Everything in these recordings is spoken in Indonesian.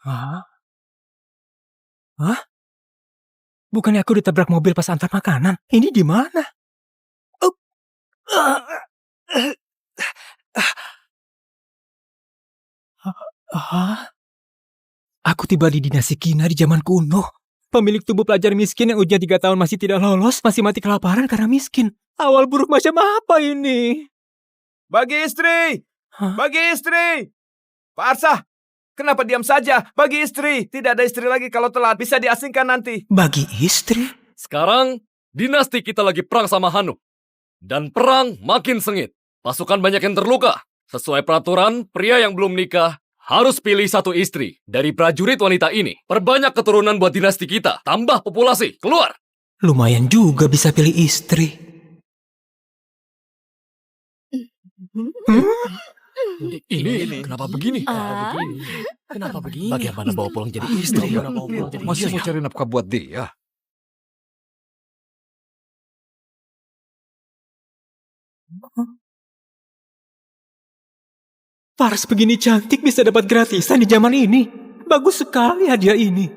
Hah? Hah? Bukannya aku ditabrak mobil pas antar makanan? Ini di mana? Oh. Hah? Aku tiba di dinasti Qina di zaman kuno. Pemilik tubuh pelajar miskin yang usia 3 tahun masih tidak lolos, masih mati kelaparan karena miskin. Awal buruk macam apa ini? Bagi istri! Hah? Bagi istri! Pak Arsah, kenapa diam saja? Bagi istri! Tidak ada istri lagi kalau telat, bisa diasingkan nanti. Bagi istri? Sekarang, dinasti kita lagi perang sama Hanuk. Dan perang makin sengit. Pasukan banyak yang terluka. Sesuai peraturan, pria yang belum nikah harus pilih satu istri dari prajurit wanita ini. Perbanyak keturunan buat dinasti kita. Tambah populasi. Keluar! Lumayan juga bisa pilih istri. Ini kenapa begini? Kenapa begini? Bagaimana bawa pulang jadi istri? Masih mau cari nafkah buat dia? Paras begini cantik bisa dapat gratisan di zaman ini. Bagus sekali hadiah ini.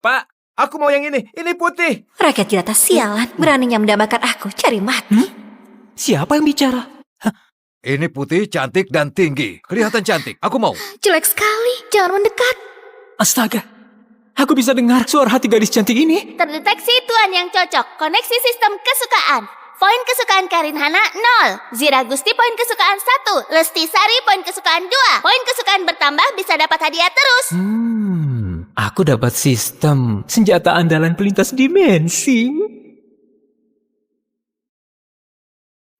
Pak, aku mau yang ini. Ini putih. Rakyat jelata sialan, beraninya mendambakan aku, cari mati. Siapa yang bicara? Ini putih, cantik, dan tinggi. Kelihatan cantik. Aku mau. Jelek sekali, jangan mendekat. Astaga, aku bisa dengar suara hati gadis cantik ini. Terdeteksi tuan yang cocok. Koneksi sistem kesukaan. Poin kesukaan Karin Hana 0. Zira Gusti poin kesukaan 1. Lesti Sari poin kesukaan 2. Poin kesukaan bertambah bisa dapat hadiah terus. Aku dapat sistem senjata andalan pelintas dimensi.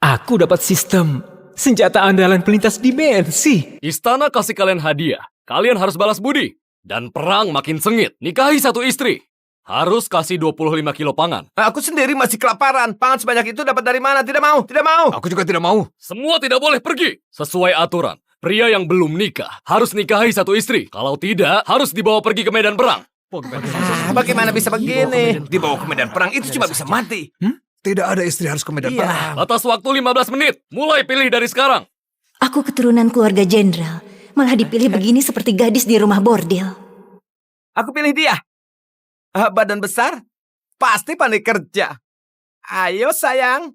Aku dapat sistem senjata andalan pelintas dimensi. Istana kasih kalian hadiah. Kalian harus balas budi. Dan perang makin sengit. Nikahi satu istri. Harus kasih 25 kilo pangan. Aku sendiri masih kelaparan. Pangan sebanyak itu dapat dari mana? Tidak mau, tidak mau. Aku juga tidak mau. Semua tidak boleh pergi. Sesuai aturan. Pria yang belum nikah harus nikahi satu istri. Kalau tidak, harus dibawa pergi ke medan perang. Bagaimana bisa begini? Dibawa ke medan perang itu cuma bisa mati. Tidak ada istri harus ke medan perang. Batas waktu 15 menit. Mulai pilih dari sekarang. Aku keturunan keluarga jenderal, malah dipilih begini seperti gadis di rumah bordil. Aku pilih dia. Badan besar, pasti pandai kerja. Ayo sayang.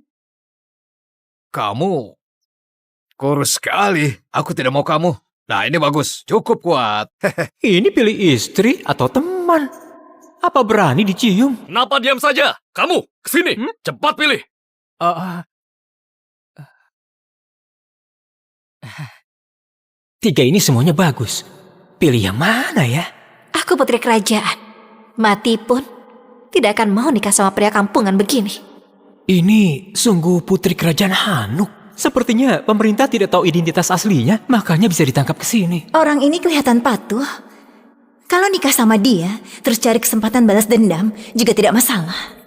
Kamu kurus sekali. Aku tidak mau kamu. Nah, ini bagus. Cukup kuat. Ini pilih istri atau teman? Apa berani dicium? Kenapa diam saja? Kamu, kesini. Cepat pilih. Tiga ini semuanya bagus. Pilih yang mana ya? Aku putri kerajaan. Mati pun tidak akan mau nikah sama pria kampungan begini. Ini sungguh putri kerajaan Hanuk. Sepertinya pemerintah tidak tahu identitas aslinya, makanya bisa ditangkap ke sini. Orang ini kelihatan patuh. Kalau nikah sama dia, terus cari kesempatan balas dendam, juga tidak masalah.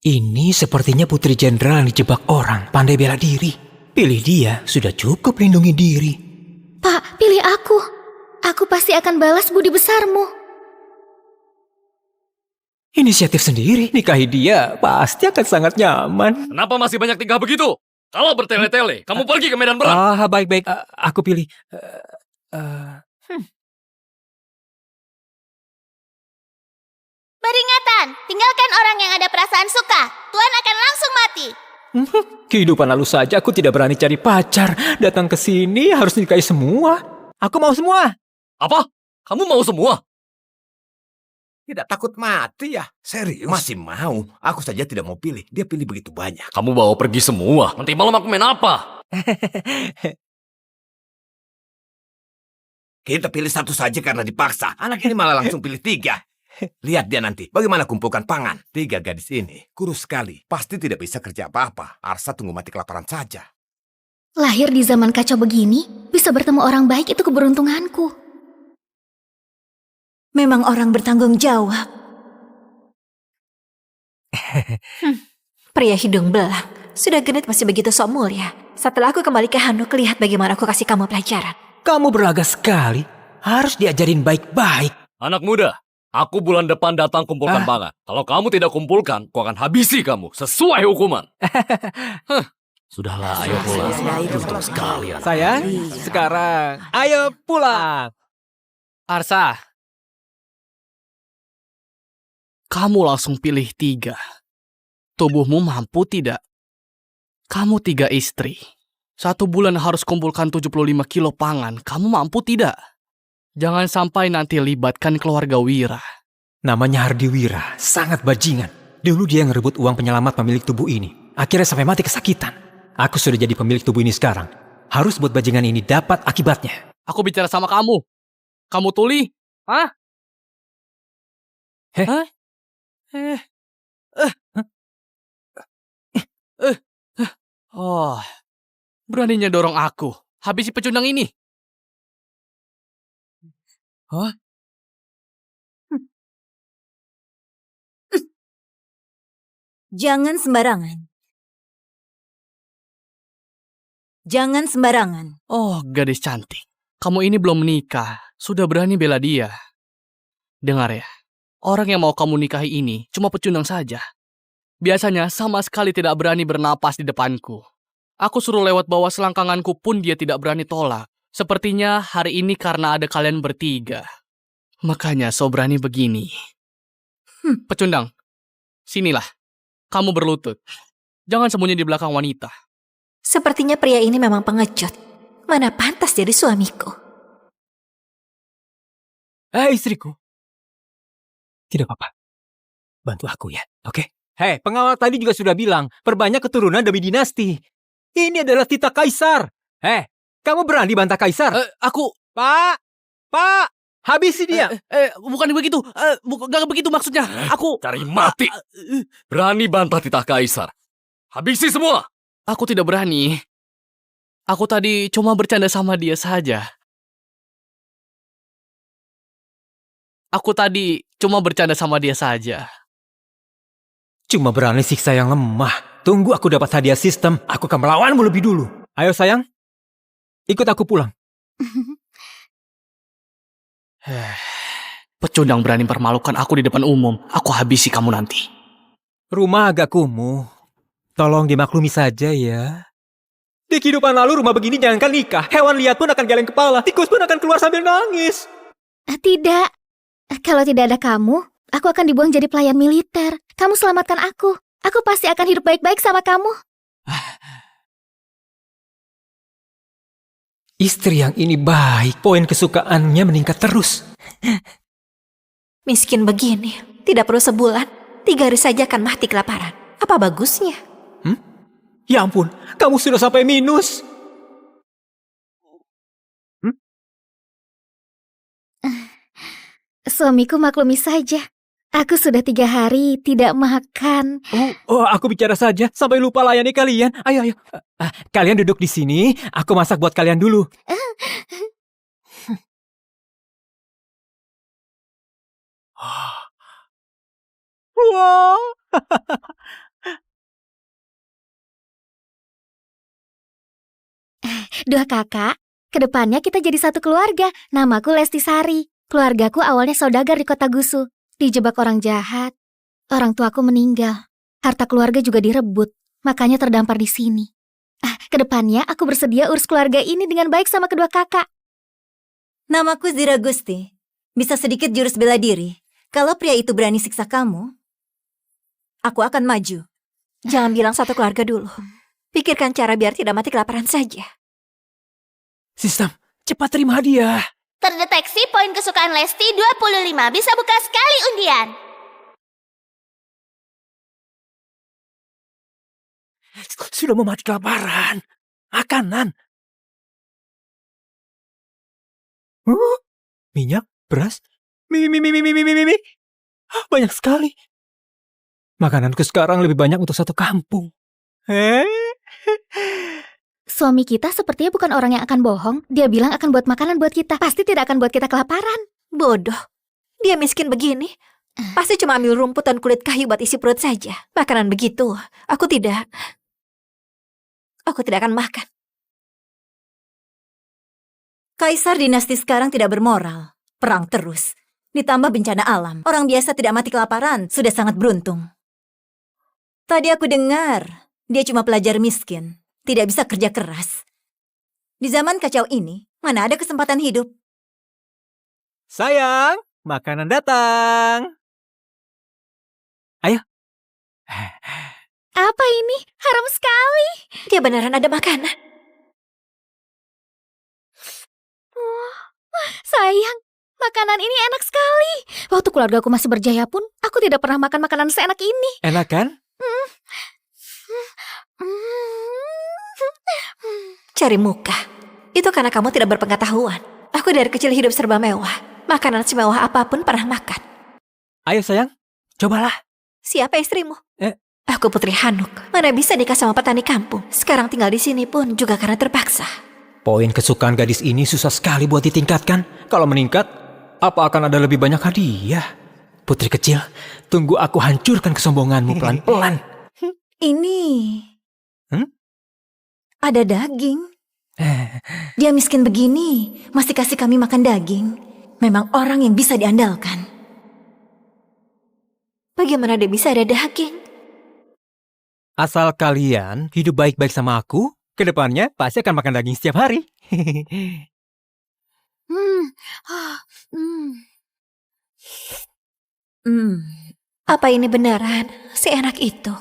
Ini sepertinya putri jenderal yang dijebak orang, pandai bela diri. Pilih dia, sudah cukup lindungi diri. Pak, pilih aku. Aku pasti akan balas budi besarmu. Inisiatif sendiri, nikahi dia pasti akan sangat nyaman. Kenapa masih banyak tingkah begitu? Kalau bertele-tele, kamu pergi ke medan perang. Baik-baik, aku pilih. Peringatan, tinggalkan orang yang ada perasaan suka. Tuan akan langsung mati. Kehidupan lalu saja aku tidak berani cari pacar. Datang ke sini harus nikahi semua. Aku mau semua. Apa? Kamu mau semua? Tidak takut mati ya? Serius? Masih mau. Aku saja tidak mau pilih. Dia pilih begitu banyak. Kamu bawa pergi semua. Nanti malam aku main apa? Kita pilih satu saja karena dipaksa. Anak ini malah langsung pilih 3. Lihat dia nanti. Bagaimana kumpulkan pangan. 3 gadis ini. Kurus sekali. Pasti tidak bisa kerja apa-apa. Arsa tunggu mati kelaparan saja. Lahir di zaman kacau begini, bisa bertemu orang baik itu keberuntunganku. Memang orang bertanggung jawab. Pria hidung belang, sudah genit masih begitu sok mulia. Setelah aku kembali ke Hanuk, lihat bagaimana aku kasih kamu pelajaran. Kamu berlaga sekali. Harus diajarin baik-baik. Anak muda, aku bulan depan datang kumpulkan pangan. Kalau kamu tidak kumpulkan, aku akan habisi kamu sesuai hukuman. Sudahlah, ayo pulang. Untuk sekalian. Sayang, sekarang ayo pulang. Arsa, kamu langsung pilih 3. Tubuhmu mampu tidak? Kamu 3 istri. 1 bulan harus kumpulkan 75 kilo pangan. Kamu mampu tidak? Jangan sampai nanti libatkan keluarga Wira. Namanya Hardi Wira, sangat bajingan. Dulu dia ngerebut uang penyelamat pemilik tubuh ini. Akhirnya sampai mati kesakitan. Aku sudah jadi pemilik tubuh ini sekarang. Harus buat bajingan ini dapat akibatnya. Aku bicara sama kamu. Kamu tuli? Hah? Heh? Hah? Oh, beraninya dorong aku. Habisi pecundang ini. Hah? Jangan sembarangan. Jangan sembarangan. Oh, gadis cantik. Kamu ini belum menikah. Sudah berani bela dia. Dengar ya. Orang yang mau kamu nikahi ini cuma pecundang saja. Biasanya sama sekali tidak berani bernapas di depanku. Aku suruh lewat bawah selangkanganku pun dia tidak berani tolak. Sepertinya hari ini karena ada kalian bertiga. Makanya so berani begini. Pecundang, sinilah. Kamu berlutut. Jangan sembunyi di belakang wanita. Sepertinya pria ini memang pengecut. Mana pantas jadi suamiku. Istriku. Tidak apa-apa. Bantu aku ya, oke? Hei, pengawal tadi juga sudah bilang, perbanyak keturunan demi dinasti. Ini adalah titah kaisar. Hei, kamu berani bantah kaisar? Aku... Pak! Habisi dia! Bukan begitu. Gak begitu maksudnya. Aku... Cari mati. Berani bantah titah kaisar. Habisi semua. Aku tidak berani. Aku tadi cuma bercanda sama dia saja. Cuma berani siksa yang lemah. Tunggu aku dapat hadiah sistem. Aku akan melawanmu lebih dulu. Ayo sayang, ikut aku pulang. Pecundang berani mempermalukan aku di depan umum. Aku habisi kamu nanti. Rumah agak kumuh. Tolong dimaklumi saja ya. Di kehidupan lalu rumah begini jangankan nikah. Hewan liar pun akan geleng kepala. Tikus pun akan keluar sambil nangis. Tidak. Kalau tidak ada kamu, aku akan dibuang jadi pelayan militer. Kamu selamatkan aku. Aku pasti akan hidup baik-baik sama kamu. Istri yang ini baik. Poin kesukaannya meningkat terus. Miskin begini. Tidak perlu sebulan. 3 hari saja akan mati kelaparan. Apa bagusnya? Ya ampun, kamu sudah sampai minus. Suamiku maklumi saja. Aku sudah 3 hari tidak makan. Oh, aku bicara saja sampai lupa layani kalian. Ayo. Kalian duduk di sini, aku masak buat kalian dulu. Wow. Dua kakak, kedepannya kita jadi satu keluarga. Namaku Lesti Sari. Keluargaku awalnya saudagar di kota Gusu. Dijebak orang jahat. Orang tuaku meninggal. Harta keluarga juga direbut. Makanya terdampar di sini. Kedepannya aku bersedia urus keluarga ini dengan baik sama kedua kakak. Namaku Zira Gusti. Bisa sedikit jurus bela diri. Kalau pria itu berani siksa kamu, aku akan maju. Jangan bilang satu keluarga dulu. Pikirkan cara biar tidak mati kelaparan saja. Sistem, cepat terima hadiah. Terdeteksi poin kesukaan Lesti 25. Bisa buka sekali undian. Sudah mau mati kelaparan. Makanan. Minyak, beras, mie. Banyak sekali. Makananku sekarang lebih banyak untuk satu kampung. Suami kita sepertinya bukan orang yang akan bohong. Dia bilang akan buat makanan buat kita. Pasti tidak akan buat kita kelaparan. Bodoh. Dia miskin begini. Pasti cuma ambil rumput dan kulit kayu buat isi perut saja. Makanan begitu, aku tidak akan makan. Kaisar dinasti sekarang tidak bermoral. Perang terus. Ditambah bencana alam. Orang biasa tidak mati kelaparan, sudah sangat beruntung. Tadi aku dengar, dia cuma pelajar miskin. tidak bisa kerja keras. Di zaman kacau ini, mana ada kesempatan hidup? Sayang, makanan datang. Ayo. Apa ini? Harum sekali. Dia beneran ada makanan. Sayang, makanan ini enak sekali. Waktu keluargaku masih berjaya pun, aku tidak pernah makan makanan seenak ini. Enak kan? Cari muka. Itu karena kamu tidak berpengetahuan. Aku dari kecil hidup serba mewah. Makanan semewah apapun pernah makan. Ayo sayang, cobalah. Siapa istrimu? Aku Putri Hanuk. Mana bisa nikah sama petani kampung. Sekarang tinggal di sini pun juga karena terpaksa. Poin kesukaan gadis ini susah sekali buat ditingkatkan. Kalau meningkat, apa akan ada lebih banyak hadiah? Putri kecil, tunggu aku hancurkan kesombonganmu pelan-pelan. Ini... Hmm? Ada daging. Dia miskin begini, masih kasih kami makan daging. Memang orang yang bisa diandalkan. Bagaimana dia bisa ada daging? Asal kalian hidup baik-baik sama aku, kedepannya pasti akan makan daging setiap hari. Apa ini beneran seenak itu?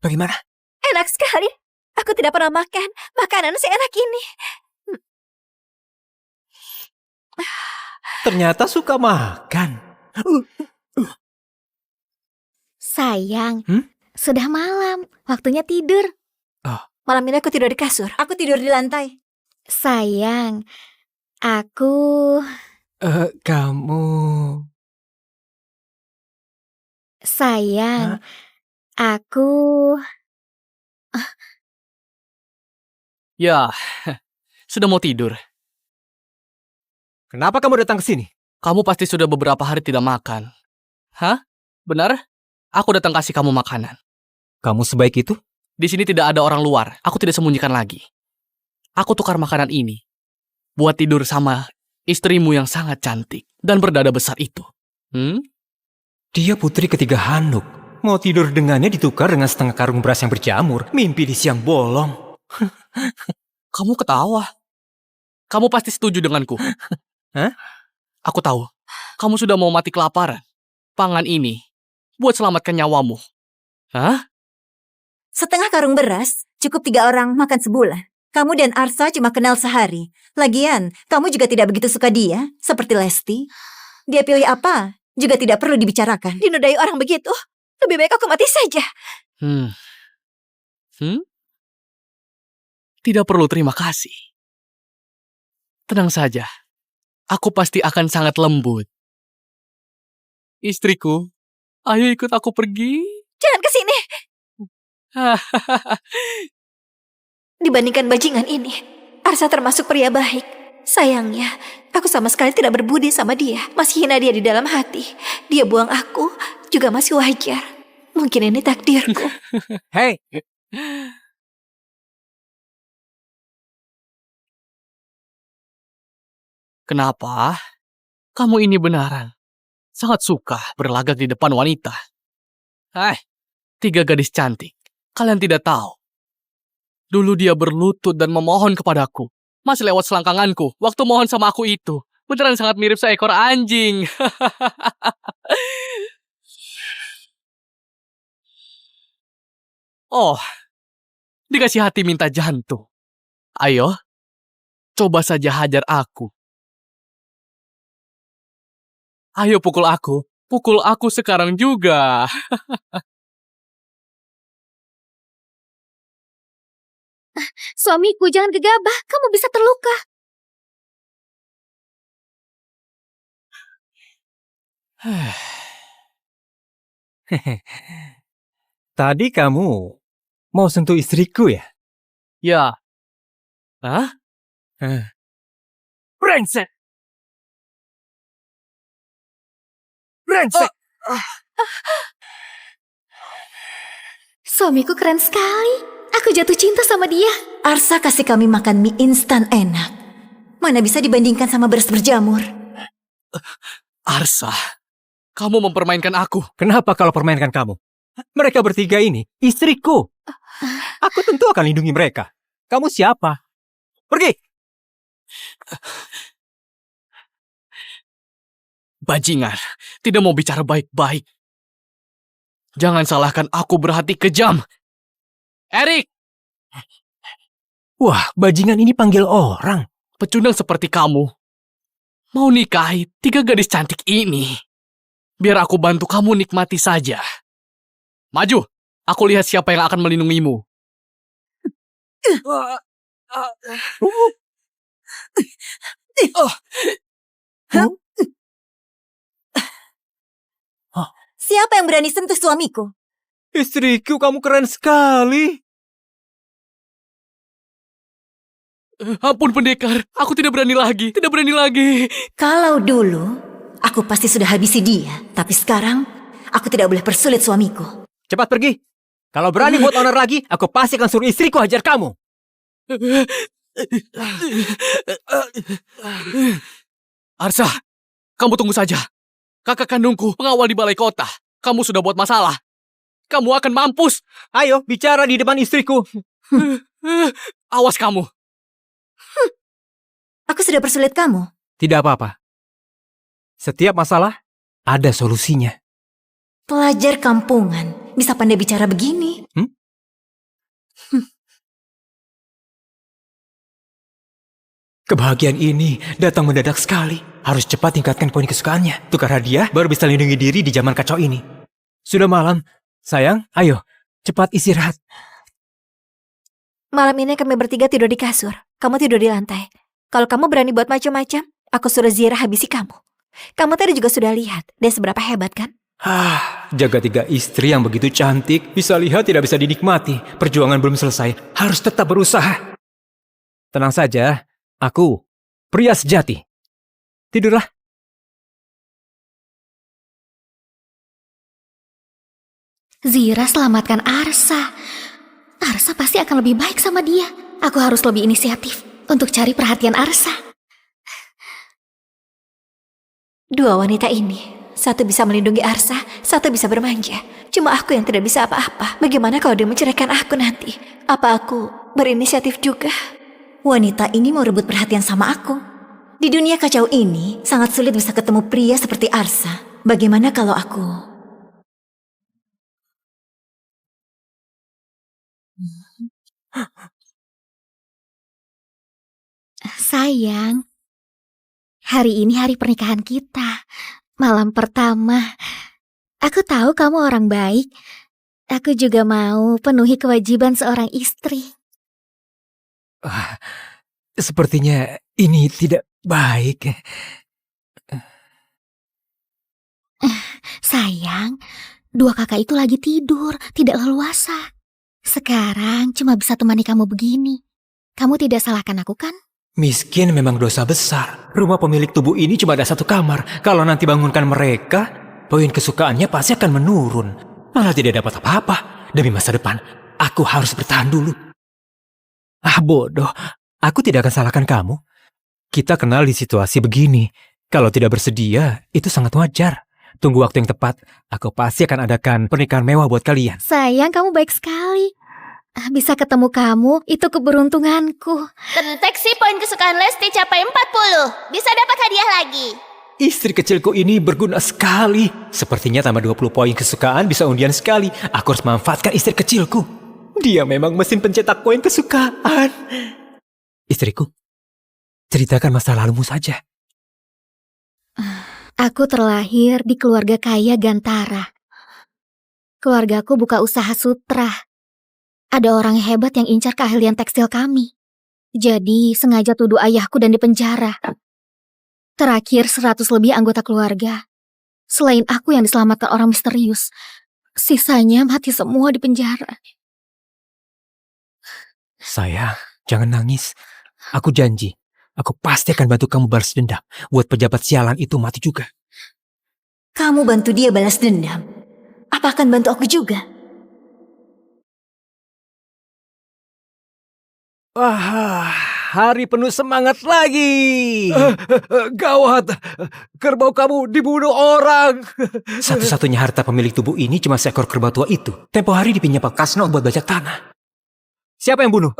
Bagaimana? Enak sekali. Aku tidak pernah makan makanan seenak ini. Ternyata suka makan. Sayang, sudah malam. Waktunya tidur. Malam ini aku tidur di kasur. Aku tidur di lantai. Sayang, aku... Kamu... Sayang, aku... Ya, sudah mau tidur. Kenapa kamu datang ke sini? Kamu pasti sudah beberapa hari tidak makan. Hah? Benar? Aku datang kasih kamu makanan. Kamu sebaik itu? Di sini tidak ada orang luar. Aku tidak sembunyikan lagi. Aku tukar makanan ini buat tidur sama istrimu yang sangat cantik dan berdada besar itu. Dia putri ketiga Hanuk. Mau tidur dengannya ditukar dengan setengah karung beras yang berjamur. Mimpi di siang bolong. Kamu ketawa. Kamu pasti setuju denganku. Hah? Aku tahu. Kamu sudah mau mati kelaparan. Pangan ini buat selamatkan nyawamu. Hah? Setengah karung beras cukup 3 orang makan sebulan. Kamu dan Arsa cuma kenal sehari. Lagian, kamu juga tidak begitu suka dia, seperti Lesti. Dia pilih apa juga tidak perlu dibicarakan. Dinodai orang begitu, lebih baik aku mati saja. Tidak perlu terima kasih. Tenang saja. Aku pasti akan sangat lembut. Istriku, ayo ikut aku pergi. Jangan ke sini. Dibandingkan bajingan ini, Arsa termasuk pria baik. Sayangnya, aku sama sekali tidak berbudi sama dia. Masih hina dia di dalam hati. Dia buang aku juga masih wajar. Mungkin ini takdirku. Hei, Kenapa? Kamu ini benaran sangat suka berlagak di depan wanita. 3 gadis cantik. Kalian tidak tahu. Dulu dia berlutut dan memohon kepadaku. Masih lewat selangkanganku waktu mohon sama aku itu. Beneran sangat mirip seekor anjing. Oh, dikasih hati minta jantung. Ayo, coba saja hajar aku. Ayo pukul aku sekarang juga. Suamiku, jangan gegabah. Kamu bisa terluka. tadi kamu mau sentuh istriku ya? Ya. Hah? Brengsek! Brengsek! Suamiku keren sekali. Aku jatuh cinta sama dia. Arsa kasih kami makan mie instan enak. Mana bisa dibandingkan sama beras berjamur. Arsa, Kamu mempermainkan aku. Kenapa kalau permainkan kamu? Mereka bertiga ini istriku. Aku tentu akan lindungi mereka. Kamu siapa? Pergi! Bajingan, tidak mau bicara baik-baik. Jangan salahkan aku berhati kejam. Erik, Wah, bajingan ini panggil orang. pecundang seperti kamu mau nikahi 3 gadis cantik ini. Biar aku bantu kamu nikmati saja. Maju, aku lihat siapa yang akan melindungimu. Siapa yang berani sentuh suamiku? Istriku, kamu keren sekali. Ampun pendekar, aku tidak berani lagi, tidak berani lagi. Kalau dulu, aku pasti sudah habisi dia. Tapi sekarang, aku tidak boleh persulit suamiku. Cepat pergi. Kalau berani buat honor lagi, aku pasti akan suruh istriku hajar kamu. Arsa, kamu tunggu saja. Kakak kandungku pengawal di balai kota. Kamu sudah buat masalah. Kamu akan mampus. Ayo, bicara di depan istriku. Awas kamu. Aku sudah persulit kamu. Tidak apa-apa. Setiap masalah, ada solusinya. Pelajar kampungan, bisa pandai bicara begini. Kebahagiaan ini datang mendadak sekali. Harus cepat tingkatkan poin kesukaannya. Tukar hadiah baru bisa lindungi diri di zaman kacau ini. Sudah malam. Sayang, ayo. Cepat istirahat. Malam ini kami bertiga tidur di kasur. Kamu tidur di lantai. Kalau kamu berani buat macam-macam, aku suruh Zira habisi kamu. Kamu tadi juga sudah lihat dia seberapa hebat kan? Jaga 3 istri yang begitu cantik. Bisa lihat tidak bisa dinikmati. Perjuangan belum selesai. Harus tetap berusaha. Tenang saja. Aku, pria sejati. Tidurlah. Zira selamatkan Arsa. Arsa pasti akan lebih baik sama dia. Aku harus lebih inisiatif untuk cari perhatian Arsa. Dua wanita ini, satu bisa melindungi Arsa, satu bisa bermanja. Cuma aku yang tidak bisa apa-apa. Bagaimana kalau dia menceraikan aku nanti? Apa aku berinisiatif juga? Wanita ini mau rebut perhatian sama aku. Di dunia kacau ini, sangat sulit bisa ketemu pria seperti Arsa. Bagaimana kalau aku... Sayang, hari ini hari pernikahan kita. Malam pertama. Aku tahu kamu orang baik. Aku juga mau penuhi kewajiban seorang istri. Sepertinya ini tidak baik. Sayang, 2 kakak itu lagi tidur, tidak leluasa. Sekarang cuma bisa temani kamu begini. Kamu tidak salahkan aku kan? Miskin memang dosa besar. Rumah pemilik tubuh ini cuma ada 1 kamar. Kalau nanti bangunkan mereka, poin kesukaannya pasti akan menurun. Malah tidak dapat apa-apa. Demi masa depan, aku harus bertahan dulu. Bodoh. Aku tidak akan salahkan kamu. Kita kenal di situasi begini. Kalau tidak bersedia, itu sangat wajar. Tunggu waktu yang tepat. Aku pasti akan adakan pernikahan mewah buat kalian. Sayang, kamu baik sekali. Bisa ketemu kamu, itu keberuntunganku. Terdeteksi poin kesukaan Lesti capai 40. Bisa dapat hadiah lagi. Istri kecilku ini berguna sekali. Sepertinya tambah 20 poin kesukaan bisa undian sekali. Aku harus memanfaatkan istri kecilku. Dia memang mesin pencetak poin kesukaan. Istriku, ceritakan masa lalumu saja. Aku terlahir di keluarga kaya Gantara. Keluargaku buka usaha sutra. Ada orang hebat yang incar keahlian tekstil kami. Jadi sengaja tuduh ayahku dan dipenjara. Terakhir 100 lebih anggota keluarga. Selain aku yang diselamatkan orang misterius, sisanya mati semua di penjara. Sayang, jangan nangis. Aku janji, aku pasti akan bantu kamu balas dendam. Buat pejabat sialan itu mati juga. Kamu bantu dia balas dendam. Apa akan bantu aku juga? hari penuh semangat lagi. Gawat, kerbau kamu dibunuh orang. Satu-satunya harta pemilik tubuh ini cuma seekor kerbau tua itu. Tempo hari dipinjam Pak Kasno buat bajak tanah. Siapa yang bunuh?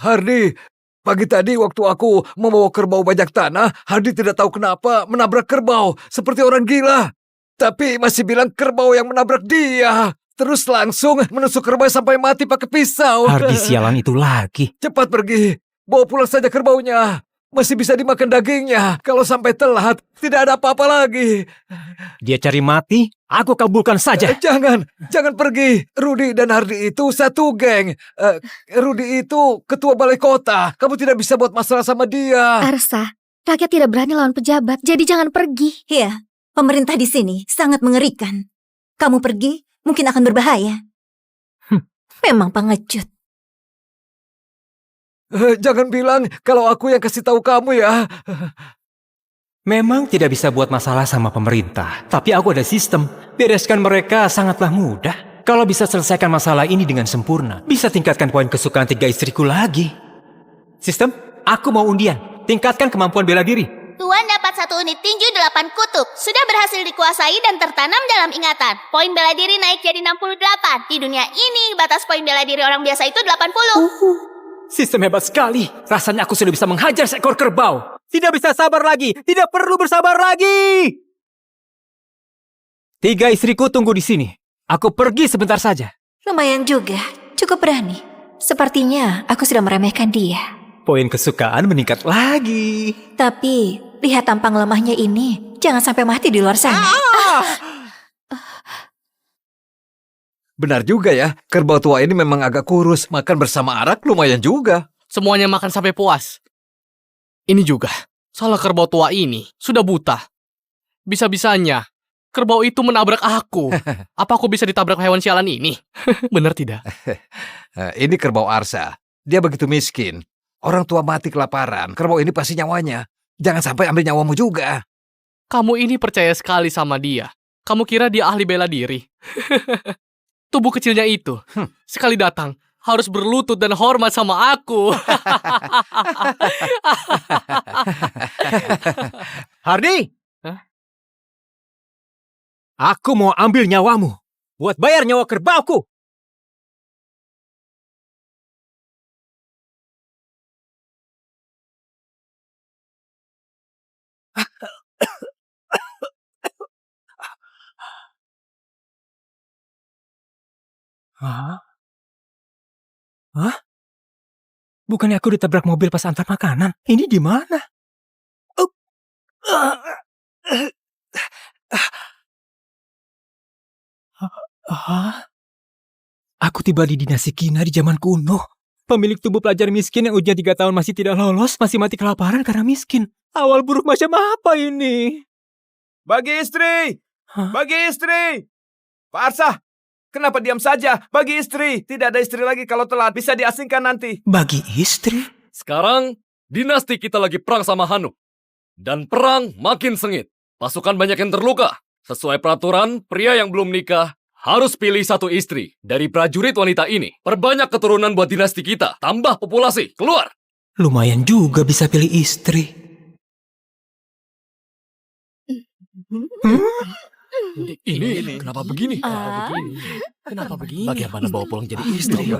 Hardi, pagi tadi waktu aku membawa kerbau bajak tanah, Hardi tidak tahu kenapa menabrak kerbau seperti orang gila. Tapi masih bilang kerbau yang menabrak dia. Terus langsung menusuk kerbau sampai mati pakai pisau. Hardi sialan itu lagi. Cepat pergi, bawa pulang saja kerbaunya. Masih bisa dimakan dagingnya. Kalau sampai telat, tidak ada apa-apa lagi. Dia cari mati, aku kabulkan saja. Jangan pergi. Rudi dan Hardi itu satu geng. Rudi itu ketua balai kota. Kamu tidak bisa buat masalah sama dia. Arsa, rakyat tidak berani lawan pejabat, jadi jangan pergi. Iya, pemerintah di sini sangat mengerikan. Kamu pergi, mungkin akan berbahaya. Memang pengecut. Jangan bilang kalau aku yang kasih tahu kamu ya. Memang tidak bisa buat masalah sama pemerintah, tapi aku ada sistem. Bereskan mereka sangatlah mudah. Kalau bisa selesaikan masalah ini dengan sempurna, bisa tingkatkan poin kesukaan 3 istriku lagi. Sistem, aku mau undian. Tingkatkan kemampuan bela diri. Tuan dapat 1 unit tinju 8 kutub. Sudah berhasil dikuasai dan tertanam dalam ingatan. Poin bela diri naik jadi 68. Di dunia ini, batas poin bela diri orang biasa itu 80. Sistem hebat sekali. Rasanya aku sudah bisa menghajar seekor kerbau. Tidak bisa sabar lagi. Tidak perlu bersabar lagi. 3 istriku tunggu di sini. Aku pergi sebentar saja. Lumayan juga, cukup berani. Sepertinya aku sudah meremehkan dia. Poin kesukaan meningkat lagi. Tapi, lihat tampang lemahnya ini. Jangan sampai mati di luar sana. Benar juga ya, kerbau tua ini memang agak kurus. Makan bersama arak lumayan juga. Semuanya makan sampai puas. Ini juga, salah kerbau tua ini sudah buta. Bisa-bisanya, kerbau itu menabrak aku. Apa aku bisa ditabrak hewan sialan ini? Benar tidak? Ini kerbau Arsa. Dia begitu miskin. Orang tua mati kelaparan. Kerbau ini pasti nyawanya. Jangan sampai ambil nyawamu juga. Kamu ini percaya sekali sama dia. Kamu kira dia ahli bela diri? Tubuh kecilnya itu, sekali datang, harus berlutut dan hormat sama aku. Hardi! Hah? Aku mau ambil nyawamu. Buat bayar nyawa kerbauku. Hah? Hah? Bukannya aku ditabrak mobil pas antar makanan? Ini di mana? Hah? Aku tiba di dinasti Kina di zaman kuno. Pemilik tubuh pelajar miskin yang usia 3 tahun masih tidak lolos, masih mati kelaparan karena miskin. Awal buruk macam apa ini? Bagi istri! Hah? Bagi istri! Pak Arsa, kenapa diam saja? Bagi istri! Tidak ada istri lagi kalau telat. Bisa diasingkan nanti. Bagi istri? Sekarang, dinasti kita lagi perang sama Hanu. Dan perang makin sengit. Pasukan banyak yang terluka. Sesuai peraturan, pria yang belum nikah harus pilih 1 istri dari prajurit wanita ini. Perbanyak keturunan buat dinasti kita. Tambah populasi. Keluar! Lumayan juga bisa pilih istri. Ini kenapa begini? Kenapa begini? Bagaimana bawa pulang jadi istri?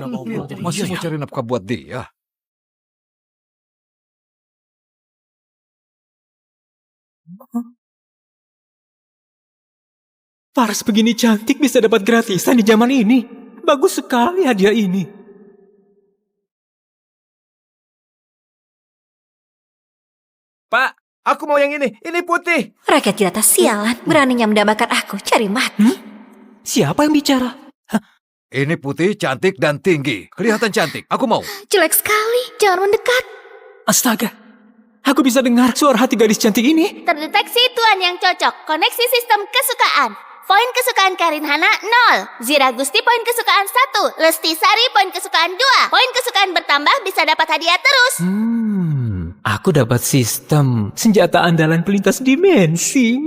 Masih mau cari nafkah buat dia. Paras begini cantik bisa dapat gratisan di zaman ini. Bagus sekali hadiah ini. Pak, aku mau yang ini. Ini putih. Rakyat jelata sialan, beraninya mendambakan aku, cari mati. Siapa yang bicara? Ini putih, cantik, dan tinggi. Kelihatan cantik. Aku mau. Jelek sekali, jangan mendekat. Astaga, aku bisa dengar suara hati gadis cantik ini. Terdeteksi tuan yang cocok. Koneksi sistem kesukaan. Poin kesukaan Karin Hana 0. Zira Gusti poin kesukaan 1. Lesti Sari poin kesukaan 2. Poin kesukaan bertambah bisa dapat hadiah terus. Aku dapat sistem senjata andalan pelintas dimensi.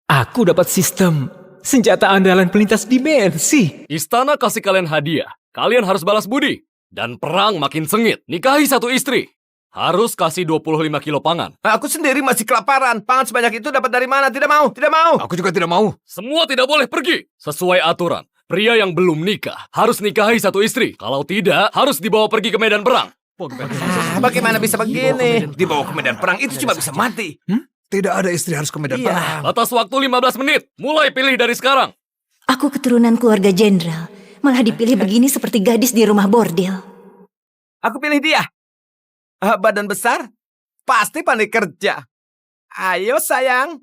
Aku dapat sistem senjata andalan pelintas dimensi. Istana kasih kalian hadiah. Kalian harus balas budi. Dan perang makin sengit. Nikahi satu istri. Harus kasih 25 kilo pangan. Aku sendiri masih kelaparan. Pangan sebanyak itu dapat dari mana? Tidak mau, tidak mau. Aku juga tidak mau. Semua tidak boleh pergi. Sesuai aturan. Pria yang belum nikah harus nikahi satu istri. Kalau tidak, harus dibawa pergi ke medan perang. Bagaimana bisa begini? Dibawa ke medan perang itu cuma bisa mati. Tidak ada istri harus ke medan perang. Batas waktu 15 menit. Mulai pilih dari sekarang. Aku keturunan keluarga jenderal, malah dipilih begini seperti gadis di rumah bordil. Aku pilih dia. Badan besar, pasti pandai kerja. Ayo sayang.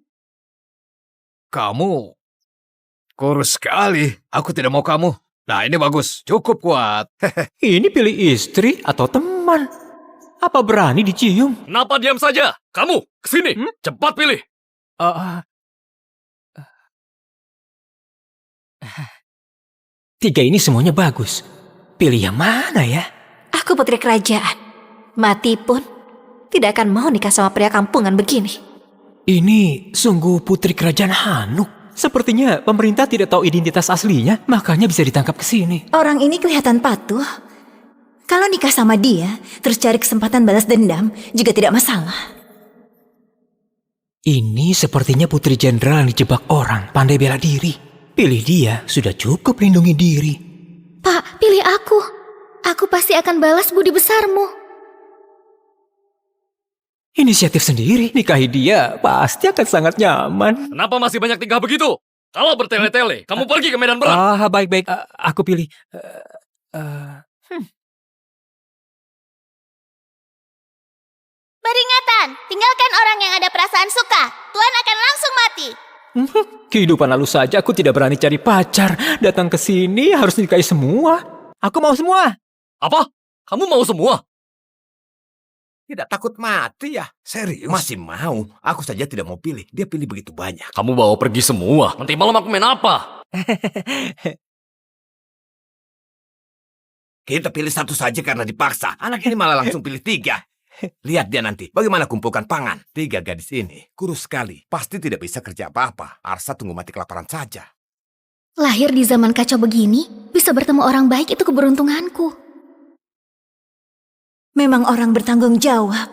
Kamu kurus sekali. Aku tidak mau kamu. Nah, ini bagus. Cukup kuat. Ini pilih istri atau teman? Apa berani dicium? Kenapa diam saja? Kamu, kesini. Cepat pilih. Tiga ini semuanya bagus. Pilih yang mana ya? Aku putri kerajaan. Mati pun tidak akan mau nikah sama pria kampungan begini. Ini sungguh putri kerajaan Hanuk. Sepertinya pemerintah tidak tahu identitas aslinya, makanya bisa ditangkap ke sini. Orang ini kelihatan patuh. Kalau nikah sama dia, terus cari kesempatan balas dendam, juga tidak masalah. Ini sepertinya putri jenderal yang dijebak orang, pandai bela diri. Pilih dia, sudah cukup lindungi diri. Pak, pilih aku. Aku pasti akan balas budi besarmu. Inisiatif sendiri, nikahi dia pasti akan sangat nyaman. Kenapa masih banyak tingkah begitu? Kalau bertele-tele, kamu pergi ke medan perang. Baik-baik. Aku pilih. Peringatan, tinggalkan orang yang ada perasaan suka. Tuan akan langsung mati. Kehidupan lalu saja aku tidak berani cari pacar. Datang ke sini harus nikahi semua. Aku mau semua. Apa? Kamu mau semua? Tidak takut mati ya? Serius? Masih mau. Aku saja tidak mau pilih. Dia pilih begitu banyak. Kamu bawa pergi semua. Nanti malam aku main apa? Kita pilih satu saja karena dipaksa. Anak ini malah langsung pilih 3. Lihat dia nanti. Bagaimana kumpulkan pangan. 3 gadis ini. Kurus sekali. Pasti tidak bisa kerja apa-apa. Arsa tunggu mati kelaparan saja. Lahir di zaman kacau begini, bisa bertemu orang baik itu keberuntunganku. Memang orang bertanggung jawab.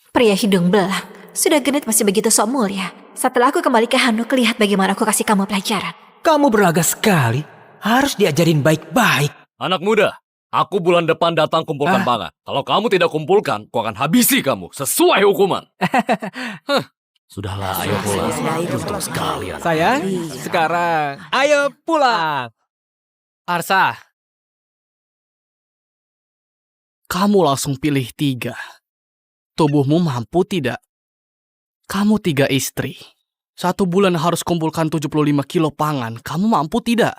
Pria hidung belang. Sudah genit masih begitu sok mulia. Setelah aku kembali ke Hanuk, lihat bagaimana aku kasih kamu pelajaran. Kamu berlaga sekali. Harus diajarin baik-baik. Anak muda, aku bulan depan datang kumpulkan pangan. Kalau kamu tidak kumpulkan, aku akan habisi kamu sesuai hukuman. Sudahlah, ayo pulang. Untung sekali. Sayang, sekarang ayo pulang. Arsa, kamu langsung pilih 3. Tubuhmu mampu tidak? Kamu 3 istri. 1 bulan harus kumpulkan 75 kilo pangan. Kamu mampu tidak?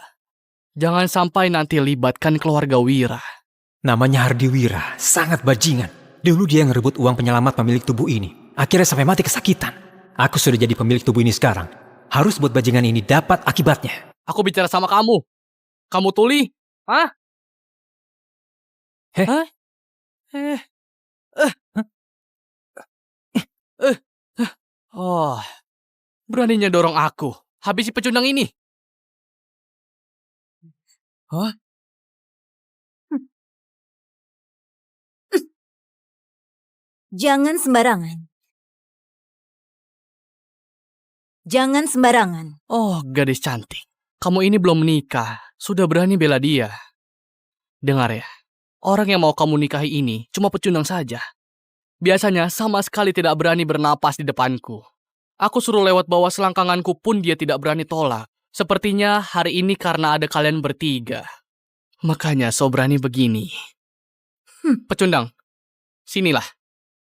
Jangan sampai nanti libatkan keluarga Wira. Namanya Hardi Wira, sangat bajingan. Dulu dia yang ngerebut uang penyelamat pemilik tubuh ini. Akhirnya sampai mati kesakitan. Aku sudah jadi pemilik tubuh ini sekarang. Harus buat bajingan ini dapat akibatnya. Aku bicara sama kamu. Kamu tuli? Hah? Hah? Oh, beraninya dorong aku. Habisi pecundang ini. Hah? Jangan sembarangan. Jangan sembarangan. Oh, gadis cantik. Kamu ini belum menikah. Sudah berani bela dia. Dengar ya. Orang yang mau kamu nikahi ini cuma pecundang saja. Biasanya sama sekali tidak berani bernapas di depanku. Aku suruh lewat bawah selangkanganku pun dia tidak berani tolak. Sepertinya hari ini karena ada kalian bertiga. Makanya so berani begini. Pecundang, sinilah.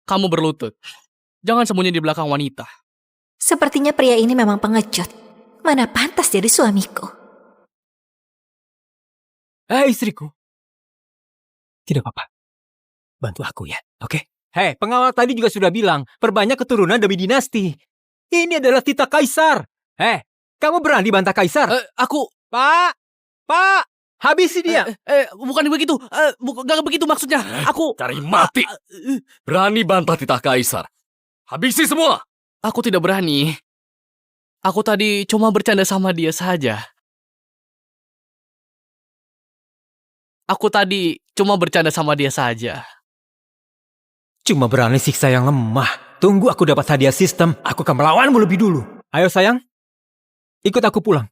Kamu berlutut. Jangan sembunyi di belakang wanita. Sepertinya pria ini memang pengecut. Mana pantas jadi suamiku. Istriku. Tidak apa-apa. Bantu aku ya, oke? Hei, pengawal tadi juga sudah bilang, perbanyak keturunan demi dinasti. Ini adalah titah kaisar. Hei, kamu berani bantah kaisar? Aku... Pak! Habisi dia. Bukan begitu. Gak begitu maksudnya. Aku... Cari mati. Berani bantah titah kaisar. Habisi semua. Aku tidak berani. Aku tadi cuma bercanda sama dia saja. Aku tadi cuma bercanda sama dia saja. Cuma berani siksa yang lemah. Tunggu aku dapat hadiah sistem, aku akan melawanmu lebih dulu. Ayo sayang, ikut aku pulang.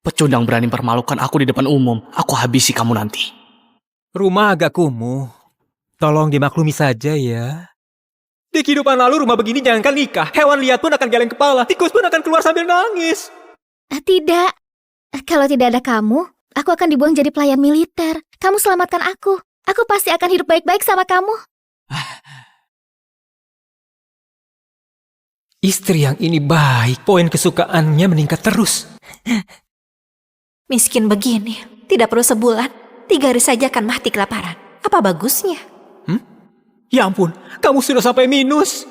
Pecundang berani mempermalukan aku di depan umum. Aku habisi kamu nanti. Rumah agak kumuh. Tolong dimaklumi saja ya. Di kehidupan lalu rumah begini jangankan nikah. Hewan liar pun akan geleng kepala. Tikus pun akan keluar sambil nangis. Tidak. Kalau tidak ada kamu, aku akan dibuang jadi pelayan militer. Kamu selamatkan aku. Aku pasti akan hidup baik-baik sama kamu. Istri yang ini baik. Poin kesukaannya meningkat terus. Miskin begini, tidak perlu sebulan, 3 hari saja akan mati kelaparan. Apa bagusnya? Ya ampun, kamu sudah sampai minus.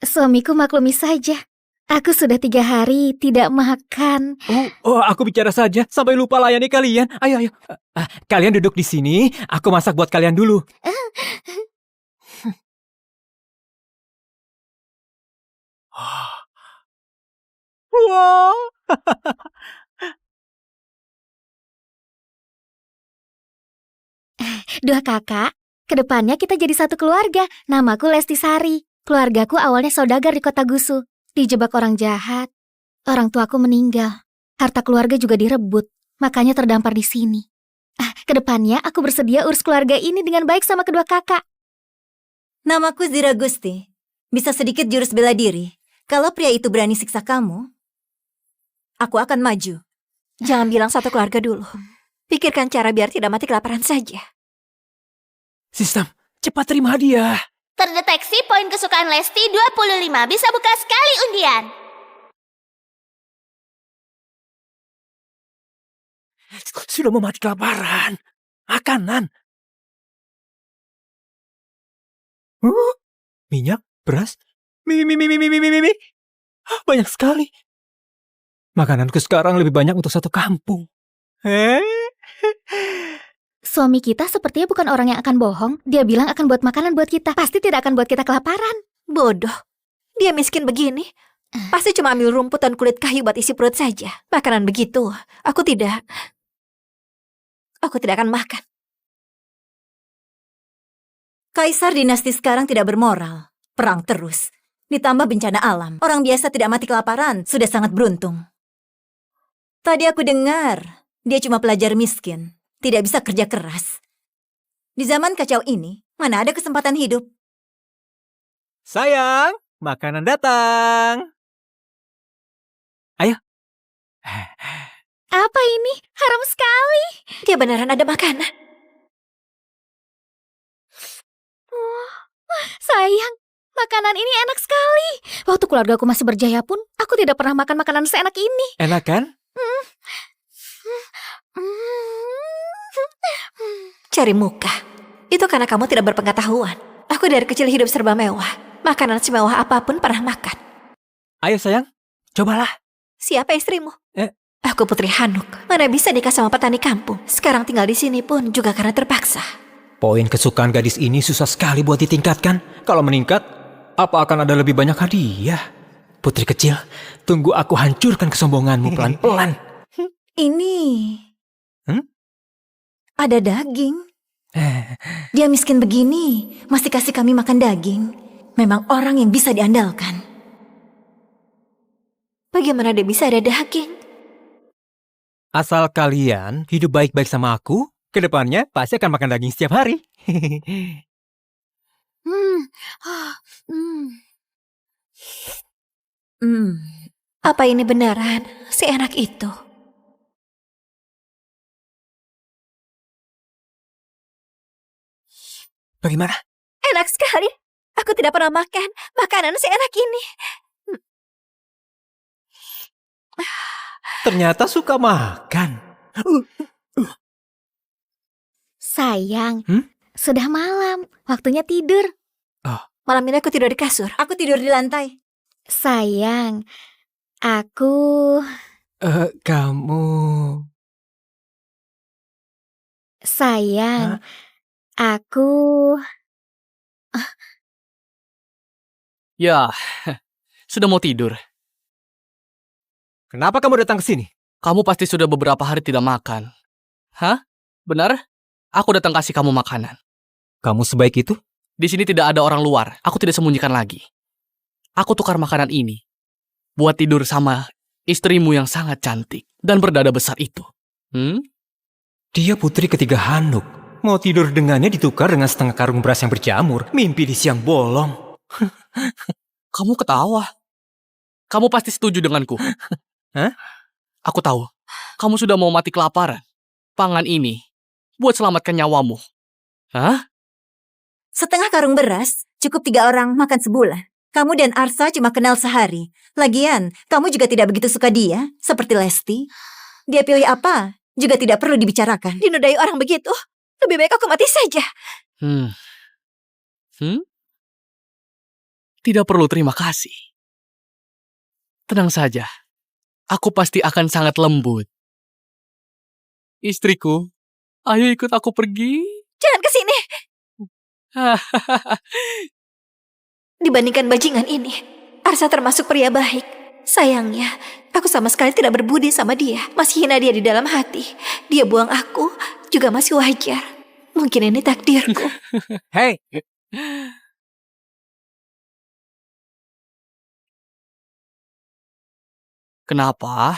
Suamiku maklumi saja. Aku sudah 3 hari tidak makan. Oh, aku bicara saja sampai lupa layani kalian. Ayo. Kalian duduk di sini, aku masak buat kalian dulu. Wow. Dua kakak, kedepannya kita jadi satu keluarga. Namaku Lesti Sari. Keluargaku awalnya saudagar di kota Gusu. Dijebak orang jahat. Orang tuaku meninggal. Harta keluarga juga direbut. Makanya terdampar di sini. Kedepannya aku bersedia urus keluarga ini dengan baik sama kedua kakak. Namaku Zira Gusti. Bisa sedikit jurus bela diri. Kalau pria itu berani siksa kamu, aku akan maju. Jangan bilang satu keluarga dulu. Pikirkan cara biar tidak mati kelaparan saja. Sistem, cepat terima hadiah. Terdeteksi poin kesukaan Lesti 25. Bisa buka sekali undian. Sudah mau mati kelaparan. Makanan. Minyak, beras, mie. Banyak sekali. Makananku sekarang lebih banyak untuk satu kampung. Suami kita sepertinya bukan orang yang akan bohong. Dia bilang akan buat makanan buat kita. Pasti tidak akan buat kita kelaparan. Bodoh. Dia miskin begini. Pasti cuma ambil rumput dan kulit kayu buat isi perut saja. Makanan begitu, aku tidak akan makan. Kaisar dinasti sekarang tidak bermoral. Perang terus. Ditambah bencana alam. Orang biasa tidak mati kelaparan, sudah sangat beruntung. Tadi aku dengar, dia cuma pelajar miskin. Tidak bisa kerja keras. Di zaman kacau ini, mana ada kesempatan hidup? Sayang, makanan datang. Ayo. Apa ini? Haram sekali. Dia beneran ada makanan. Sayang, makanan ini enak sekali. Waktu keluargaku masih berjaya pun, aku tidak pernah makan makanan seenak ini. Enak kan? Cari muka. Itu karena kamu tidak berpengetahuan. Aku dari kecil hidup serba mewah. Makanan semewah apapun pernah makan. Ayo sayang, cobalah. Siapa istrimu? Aku Putri Hanuk. Mana bisa nikah sama petani kampung. Sekarang tinggal di sini pun juga karena terpaksa. Poin kesukaan gadis ini susah sekali buat ditingkatkan. Kalau meningkat, apa akan ada lebih banyak hadiah? Putri kecil, tunggu aku hancurkan kesombonganmu pelan-pelan. Ini... Ada daging. Dia miskin begini, masih kasih kami makan daging. Memang orang yang bisa diandalkan. Bagaimana dia bisa ada daging? Asal kalian hidup baik-baik sama aku, kedepannya pasti akan makan daging setiap hari. Apa ini beneran seenak itu? Bagaimana? Enak sekali. Aku tidak pernah makan makanan seenak ini. Ternyata suka makan. Sayang, sudah malam. Waktunya tidur. Malam ini aku tidur di kasur. Aku tidur di lantai. Sayang, aku... Kamu... Sayang, aku... Ya, sudah mau tidur. Kenapa kamu datang ke sini? Kamu pasti sudah beberapa hari tidak makan. Hah? Benar? Aku datang kasih kamu makanan. Kamu sebaik itu? Di sini tidak ada orang luar. Aku tidak sembunyikan lagi. Aku tukar makanan ini buat tidur sama istrimu yang sangat cantik dan berdada besar itu. Dia putri ketiga Hanuk. Mau tidur dengannya ditukar dengan setengah karung beras yang berjamur. Mimpi di siang bolong. Kamu ketawa. Kamu pasti setuju denganku. Hah? Aku tahu. Kamu sudah mau mati kelaparan. Pangan ini buat selamatkan nyawamu. Hah? Setengah karung beras cukup 3 orang makan sebulan. Kamu dan Arsa cuma kenal sehari. Lagian, kamu juga tidak begitu suka dia, seperti Lesti. Dia pilih apa juga tidak perlu dibicarakan. Dinodai orang begitu, lebih baik aku mati saja. Tidak perlu terima kasih. Tenang saja. Aku pasti akan sangat lembut. Istriku, ayo ikut aku pergi. Jangan ke sini. Dibandingkan bajingan ini, Arsa termasuk pria baik. Sayangnya, aku sama sekali tidak berbudi sama dia. Masih hina dia di dalam hati. Dia buang aku juga masih wajar. Mungkin ini takdirku. Hei, Kenapa?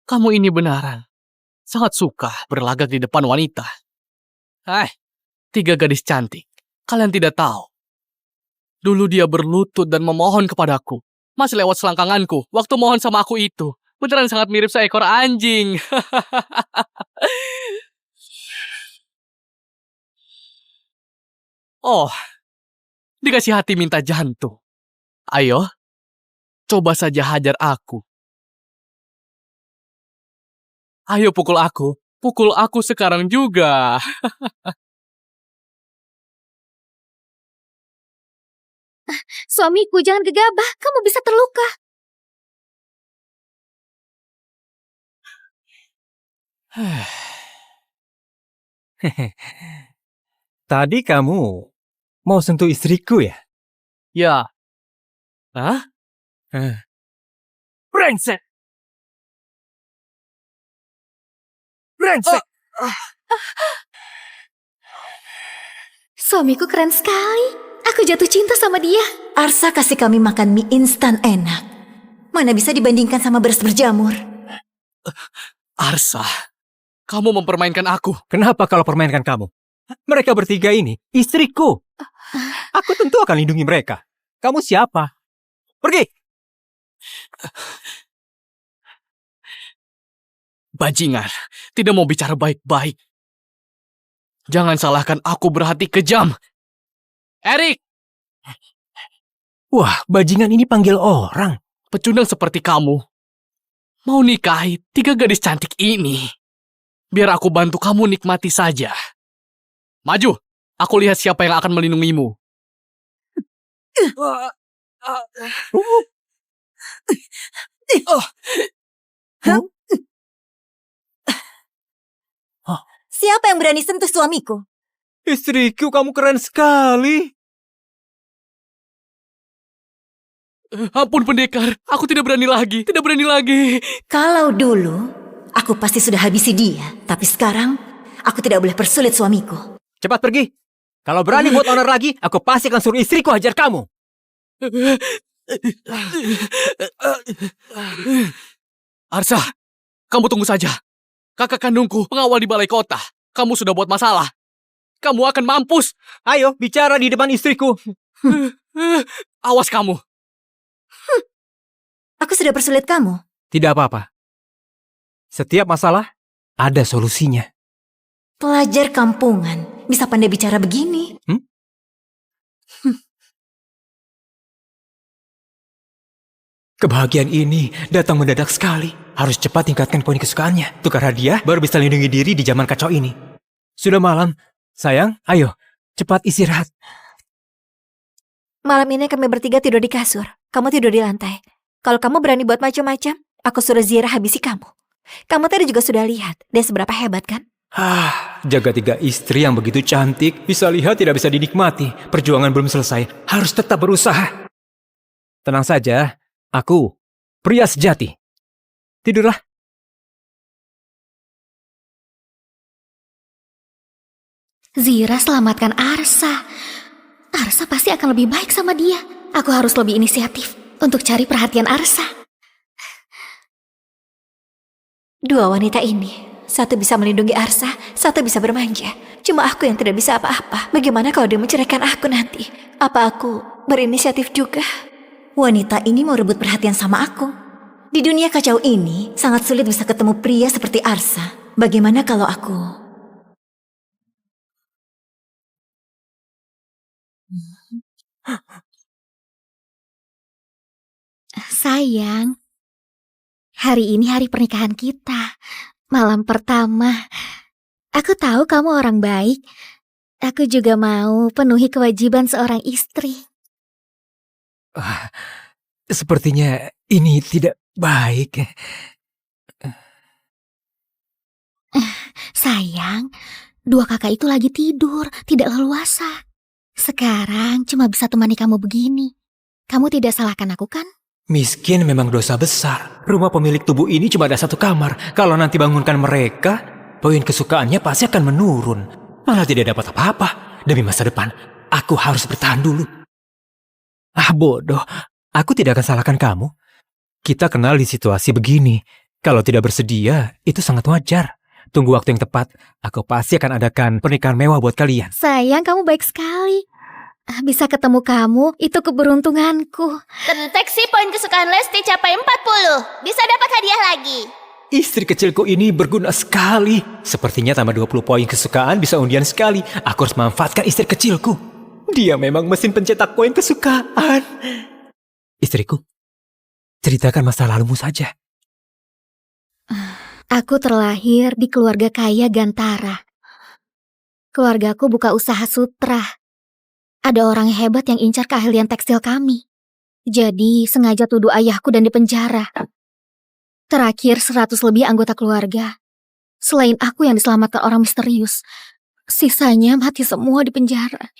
Kamu ini benaran sangat suka berlagak di depan wanita. 3 gadis cantik. Kalian tidak tahu. Dulu dia berlutut dan memohon kepadaku. Masih lewat selangkanganku waktu mohon sama aku itu. Beneran sangat mirip seekor anjing. Oh, dikasih hati minta jantung. Ayo, coba saja hajar aku. Ayo pukul aku sekarang juga. Suamiku, jangan gegabah. Kamu bisa terluka. tadi kamu mau sentuh istriku ya? Ya. Hah? Brengsek! Brengsek! Suamiku keren sekali. Aku jatuh cinta sama dia. Arsa kasih kami makan mie instan enak. Mana bisa dibandingkan sama beras berjamur. Arsa, kamu mempermainkan aku. Kenapa kalau permainkan kamu? Mereka bertiga ini istriku. Aku tentu akan lindungi mereka. Kamu siapa? Pergi! Bajingan, tidak mau bicara baik-baik. Jangan salahkan aku berhati kejam. Erik! Wah, bajingan ini panggil orang. Pecundang seperti kamu mau nikahi 3 gadis cantik ini. Biar aku bantu kamu nikmati saja. Maju, aku lihat siapa yang akan melindungimu. Siapa yang berani sentuh suamiku? Istriku, kamu keren sekali. Ampun pendekar, aku tidak berani lagi. Kalau dulu, aku pasti sudah habisi dia. Tapi sekarang, aku tidak boleh persulit suamiku. Cepat pergi. Kalau berani buat onar lagi, aku pasti akan suruh istriku hajar kamu. Arsa, kamu tunggu saja. Kakak kandungku pengawal di balai kota. Kamu sudah buat masalah. Kamu akan mampus. Ayo, bicara di depan istriku. Awas kamu. Aku sudah persulit kamu. Tidak apa-apa. Setiap masalah, ada solusinya. Pelajar kampungan, bisa pandai bicara begini. Kebahagiaan ini datang mendadak sekali. Harus cepat tingkatkan poin kesukaannya. Tukar hadiah, baru bisa lindungi diri di zaman kacau ini. Sudah malam. Sayang, ayo. Cepat istirahat. Malam ini kami bertiga tidur di kasur. Kamu tidur di lantai. Kalau kamu berani buat macam-macam, aku suruh Zira habisi kamu. Kamu tadi juga sudah lihat, dia seberapa hebat kan? Jaga 3 istri yang begitu cantik, bisa lihat tidak bisa dinikmati. Perjuangan belum selesai, harus tetap berusaha. Tenang saja, aku pria sejati. Tidurlah. Zira selamatkan Arsa. Arsa pasti akan lebih baik sama dia. Aku harus lebih inisiatif untuk cari perhatian Arsa. Dua wanita ini, satu bisa melindungi Arsa, satu bisa bermanja. Cuma aku yang tidak bisa apa-apa. Bagaimana kalau dia menceraikan aku nanti? Apa aku berinisiatif juga? Wanita ini mau rebut perhatian sama aku. Di dunia kacau ini, sangat sulit bisa ketemu pria seperti Arsa. Bagaimana kalau aku... Sayang, hari ini hari pernikahan kita. Malam pertama. Aku tahu kamu orang baik. Aku juga mau penuhi kewajiban seorang istri. Sepertinya ini tidak baik. Sayang, dua kakak itu lagi tidur, tidak leluasa. Sekarang cuma bisa temani kamu begini. Kamu tidak salahkan aku kan? Miskin memang dosa besar. Rumah pemilik tubuh ini cuma ada satu kamar. Kalau nanti bangunkan mereka, poin kesukaannya pasti akan menurun. Malah tidak dapat apa-apa. Demi masa depan, aku harus bertahan dulu. Bodoh. Aku tidak akan salahkan kamu. Kita kenal di situasi begini. Kalau tidak bersedia, itu sangat wajar. Tunggu waktu yang tepat. Aku pasti akan adakan pernikahan mewah buat kalian. Sayang, kamu baik sekali. Bisa ketemu kamu, itu keberuntunganku. Terdeteksi poin kesukaan Lesti capai 40. Bisa dapat hadiah lagi. Istri kecilku ini berguna sekali. Sepertinya tambah 20 poin kesukaan bisa undian sekali. Aku harus memanfaatkan istri kecilku. Dia memang mesin pencetak poin kesukaan. Istriku, ceritakan masa lalumu saja. Aku terlahir di keluarga kaya Gantara. Keluargaku buka usaha sutra. Ada orang hebat yang incar keahlian tekstil kami. Jadi sengaja tuduh ayahku dan dipenjara. Terakhir 100 lebih anggota keluarga. Selain aku yang diselamatkan orang misterius, sisanya mati semua di penjara.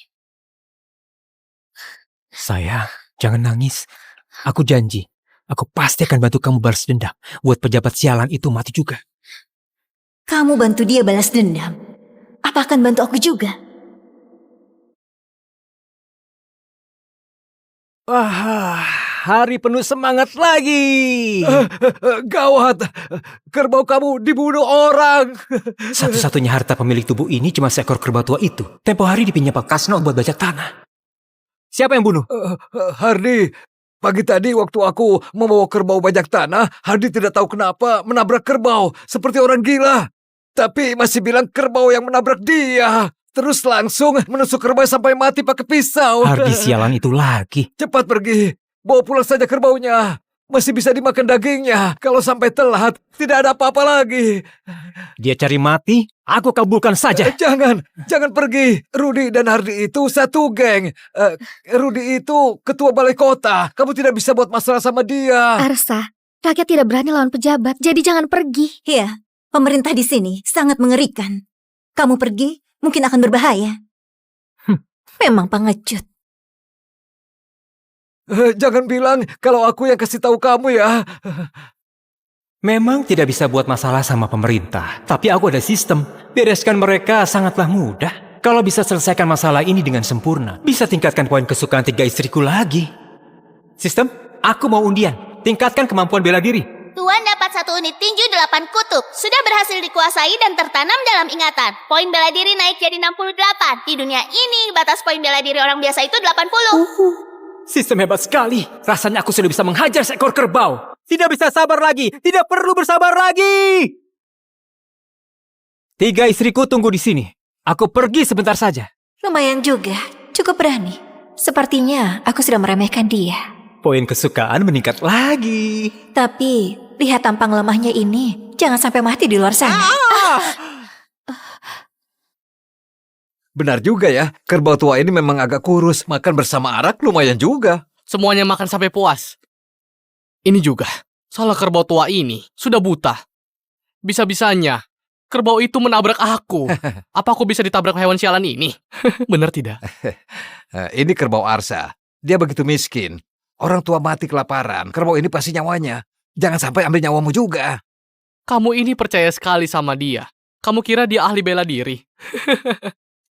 Sayang, jangan nangis. Aku janji, aku pasti akan bantu kamu balas dendam. Buat pejabat sialan itu mati juga. Kamu bantu dia balas dendam. Apa akan bantu aku juga? Wah, hari penuh semangat lagi. Gawat, kerbau kamu dibunuh orang. Satu-satunya harta pemilik tubuh ini cuma seekor kerbau tua itu. Tempo hari dipinjam Pak Kasno buat bajak tanah. Siapa yang bunuh? Hardi, pagi tadi waktu aku membawa kerbau bajak tanah, Hardi tidak tahu kenapa menabrak kerbau seperti orang gila. Tapi masih bilang kerbau yang menabrak dia. Terus langsung menusuk kerbau sampai mati pakai pisau. Hardi sialan itu lagi. Cepat pergi, bawa pulang saja kerbaunya. Masih bisa dimakan dagingnya. Kalau sampai telat, tidak ada apa-apa lagi. Dia cari mati, aku kabulkan saja. Jangan pergi. Rudi dan Hardi itu satu geng. Rudi itu ketua balai kota. Kamu tidak bisa buat masalah sama dia. Arsa, rakyat tidak berani lawan pejabat, jadi jangan pergi. Iya, pemerintah di sini sangat mengerikan. Kamu pergi, mungkin akan berbahaya. Memang pengecut. Jangan bilang kalau aku yang kasih tahu kamu ya. Memang tidak bisa buat masalah sama pemerintah, tapi aku ada sistem. Bereskan mereka sangatlah mudah. Kalau bisa selesaikan masalah ini dengan sempurna, bisa tingkatkan poin kesukaan 3 istriku lagi. Sistem, aku mau undian. Tingkatkan kemampuan bela diri. Tuan dapat 1 unit tinju 8 kutub. Sudah berhasil dikuasai dan tertanam dalam ingatan. Poin bela diri naik jadi 68. Di dunia ini, batas poin bela diri orang biasa itu 80. Sistem hebat sekali. Rasanya aku sudah bisa menghajar seekor kerbau. Tidak bisa sabar lagi. Tidak perlu bersabar lagi. 3 istriku tunggu di sini. Aku pergi sebentar saja. Lumayan juga, cukup berani. Sepertinya aku sudah meremehkan dia. Poin kesukaan meningkat lagi. Tapi, lihat tampang lemahnya ini. Jangan sampai mati di luar sana. Benar juga ya, kerbau tua ini memang agak kurus. Makan bersama arak lumayan juga. Semuanya makan sampai puas. Ini juga, salah kerbau tua ini sudah buta. Bisa-bisanya, kerbau itu menabrak aku. Apa aku bisa ditabrak hewan sialan ini? Benar tidak? Ini kerbau Arsa. Dia begitu miskin. Orang tua mati kelaparan, kerbau ini pasti nyawanya. Jangan sampai ambil nyawamu juga. Kamu ini percaya sekali sama dia. Kamu kira dia ahli bela diri?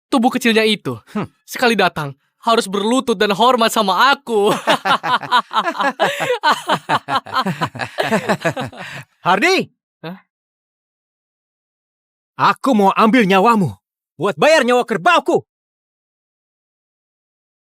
Tubuh kecilnya itu, sekali datang, harus berlutut dan hormat sama aku. Hardy! Hah? Aku mau ambil nyawamu buat bayar nyawa kerbauku.